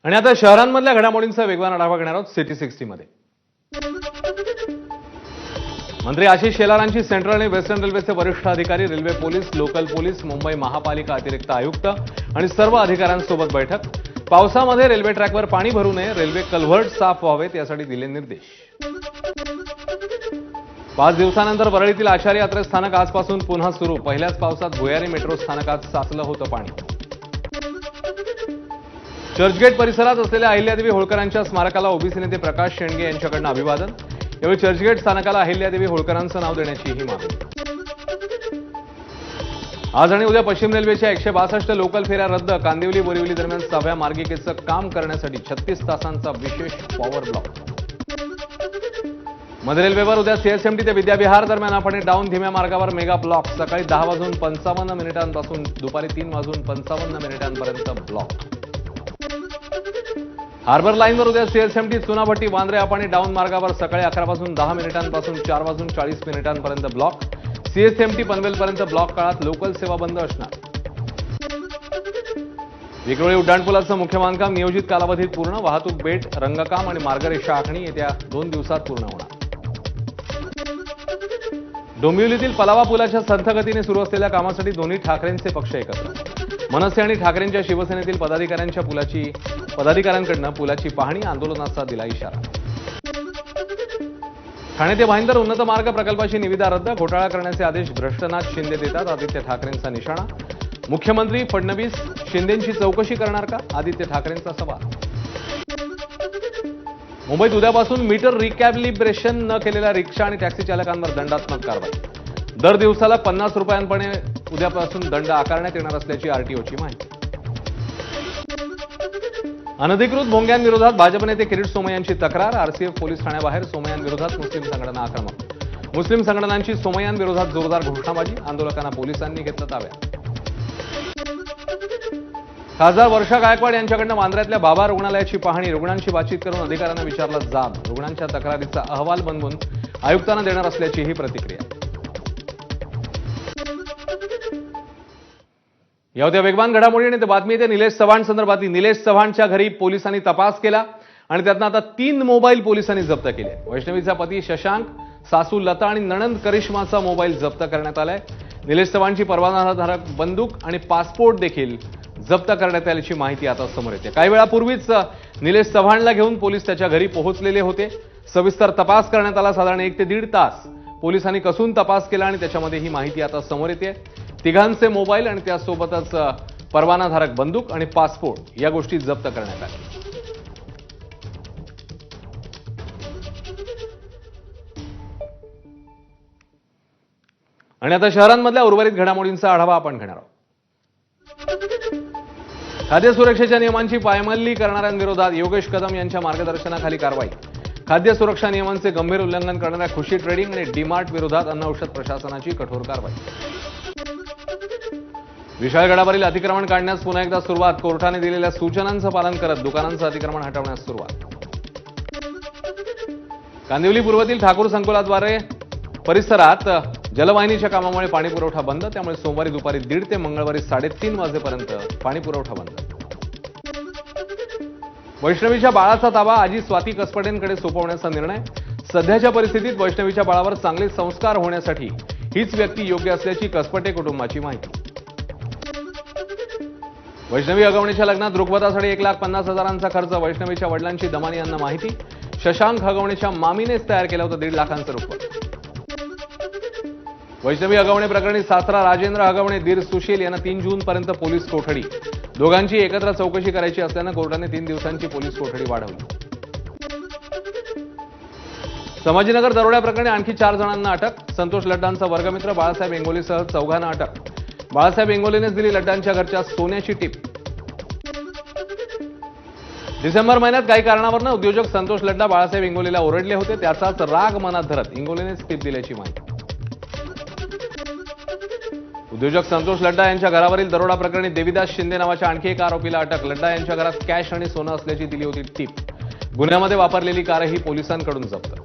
आणि आता शहरांमधल्या घडामोडींचा वेगवान आढावा घेणार आहोत सिटी 60 मध्ये। मंत्री आशिष शेलारांची सेंट्रल आणि वेस्टर्न रेल्वेचे वरिष्ठ अधिकारी, railway police, local police, Mumbai महापालिका अतिरिक्त आयुक्त आणि सर्व अधिकाऱ्यांसोबत बैठक। पावसामध्ये रेल्वे ट्रॅकवर पाणी भरू नये, रेल्वे कल्व्हर्ट साफ व्हावेत यासाठी दिले निर्देश। 5 दिवसानंतर वरळीतील आचार्य यात्रा स्थानक आजपासून पुन्हा सुरू। पहिल्याच पावसात भुयारी मेट्रो स्थानकात साचलं होतं पाणी। चर्चगेट परिसरात असलेल्या अहिल्यादेवी होळकरांच्या स्मारकाला ओबीसी नेते प्रकाश शेंडगे यांच्याकडून अभिवादन। यावेळी चर्चगेट स्थानकाला अहिल्यादेवी होळकरांचं नाव देण्याचीही मागणी। आज आणि उद्या पश्चिम रेल्वेच्या 162 लोकल फेऱ्या रद्द। कांदिवली बोरिवली दरम्यान 6व्या मार्गिकेचं काम करण्यासाठी 36 तासांचा विशेष पॉवर ब्लॉक। मध्य रेल्वेवर उद्या सीएसएमटी ते विद्याविहार दरम्यान आपण डाऊन धीम्या मार्गावर मेगा ब्लॉक। सकाळी 10:55 पासून दुपारी 3:55 ब्लॉक। हार्बर लाईनवर उद्या सीएसएमटी चुनाभट्टी वांद्रे आपण डाऊन मार्गावर सकाळी 11:10 पासून 4:40 ब्लॉक। सीएसएमटी पनवेलपर्यंत ब्लॉक काळात लोकल सेवा बंद असणार। विक्रोळी उड्डाणपुलाचं मुख्य बांधकाम नियोजित कालावधीत पूर्ण। वाहतूक बेट, रंगकाम आणि मार्गरेषा आखणी येत्या 2 दिवसात पूर्ण होणार। डोंबिवलीतील पलावा पुलाच्या संथ गतीने सुरू असलेल्या कामासाठी दोन्ही ठाकरेंचे पक्ष एकत्र। मनसे आणि ठाकरेंच्या शिवसेनेतील पदाधिकाऱ्यांकडून पुलाची पाहणी, आंदोलनाचा दिला इशारा। ठाणे ते भाईंदर उन्नत मार्ग प्रकल्पाची निविदा रद्द। घोटाळा करण्याचे आदेश भ्रष्टनाथ शिंदे देतात, आदित्य ठाकरेंचा निशाणा। मुख्यमंत्री फडणवीस शिंदेंची चौकशी करणार का? आदित्य ठाकरेंचा सवाल। मुंबईत उद्यापासून मीटर रिकॅलिब्रेशन न केलेल्या रिक्षा आणि टॅक्सी चालकांवर दंडात्मक कारवाई। दर दिवसाला 50 रुपयांपणे उद्यापासून दंड आकारण्यात येणार असल्याची आरटीओची माहिती। अनधिकृत भोंग्यांविरोधात भाजप नेते किरीट सोमय्यांची तक्रार। आरसीएफ पोलीस ठाण्याबाहेर सोमय्यांविरोधात मुस्लिम संघटना आक्रमक। मुस्लिम संघटनांची सोमय्यांविरोधात जोरदार घोषणाबाजी। आंदोलकांना पोलिसांनी घेतलं ताब्यात। खासदार वर्षा गायकवाड यांच्याकडून वांद्र्यातल्या बाबा रुग्णालयाची पाहणी। रुग्णांशी बातचीत करून अधिकाऱ्यांना विचारला जाब। रुग्णांच्या तक्रारीचा अहवाल बनवून आयुक्तांना देणार असल्याचीही प्रतिक्रिया। या होत्या वेगवान घडामोडी आणि बातमी येते निलेश चव्हाण संदर्भातली। निलेश चव्हाणच्या घरी पोलिसांनी तपास केला आणि त्यातनं आता 3 मोबाईल पोलिसांनी जप्त केले। वैष्णवीचा पती शशांक, सासू लता आणि नणंद करिश्माचा मोबाईल जप्त करण्यात आलाय। निलेश चव्हाणची परवानाधारक बंदूक आणि पासपोर्ट देखील जप्त करण्यात आल्याची माहिती आता समोर येते। काही वेळापूर्वीच निलेश चव्हाणला घेऊन पोलीस त्याच्या घरी पोहोचलेले होते। सविस्तर तपास करण्यात आला। साधारण 1 ते 1.5 तास पोलिसांनी कसून तपास केला आणि त्याच्यामध्ये ही माहिती आता समोर येते। तिघांचे मोबाईल आणि त्यासोबतच परवानाधारक बंदूक आणि पासपोर्ट या गोष्टी जप्त करण्यात आल्या। आणि आता शहरांमधल्या उर्वरित घडामोडींचा आढावा आपण घेणार आहोत। खाद्य सुरक्षेच्या नियमांची पायमल्ली करणाऱ्यांविरोधात योगेश कदम यांच्या मार्गदर्शनाखाली कारवाई। खाद्य सुरक्षा नियमांचे गंभीर उल्लंघन करणाऱ्या खुशी ट्रेडिंग आणि डीमार्ट विरोधात अन्न औषध प्रशासनाची कठोर कारवाई। विशाळगडावरील अतिक्रमण काढण्यास पुन्हा एकदा सुरुवात। कोर्टाने दिलेल्या सूचनांचं पालन करत दुकानांचं अतिक्रमण हटवण्यास सुरुवात। कांदिवली पूर्वेतील ठाकूर संकुलाद्वारे परिसरात जलवाहिनीच्या कामामुळे पाणी पुरवठा बंद। त्यामुळे सोमवारी दुपारी 1:30 ते मंगळवारी 3:30 वाजेपर्यंत पाणी पुरवठा बंद। वैष्णवीच्या बाळाचा ताबा आजी स्वाती कसपटेंकडे सोपवण्याचा निर्णय। सध्याच्या परिस्थितीत वैष्णवीच्या बाळावर चांगले संस्कार होण्यासाठी हीच व्यक्ती योग्य असल्याची कसपटे कुटुंबाची माहिती। वैष्णवी हगवणेच्या लग्नात रुखवतासाठी 1,50,000चा खर्च। वैष्णवीच्या वडिलांची दमानी यांना माहिती। शशांक हगवणेच्या मामीनेच तयार केलं होतं 1.5 लाखांचं रुखवत। वैष्णवी हगवणे प्रकरणी सासरा राजेंद्र हगवणे, दीर सुशील यांना 3 जूनपर्यंत पोलीस कोठडी। दोघांची एकत्र चौकशी करायची असल्यानं कोर्टाने 3 दिवसांची पोलीस कोठडी वाढवली। संभाजीनगर दरोड्या प्रकरणी आणखी 4 जणांना अटक। संतोष लड्डांचा वर्गमित्र बाळासाहेब इंगोलेसह 4घांना अटक। बाळासाहेब इंगोलेनेच दिली लड्डांच्या घरच्या सोन्याची टीप। डिसेंबर महिन्यात काही कारणावरून उद्योजक संतोष लड्डा बाळासाहेब इंगोलेला ओरडले होते। त्याचाच राग मनात धरत इंगोलेनेच टीप दिल्याची माहिती। उद्योजक संतोष लड्डा यांच्या घरावरील दरोडा प्रकरणी देविदास शिंदे नावाच्या आणखी एका आरोपीला अटक। लड्डा यांच्या घरात कॅश आणि सोनं असल्याची दिली होती टीप। गुन्ह्यामध्ये वापरलेली कारही पोलिसांकडून जप्त।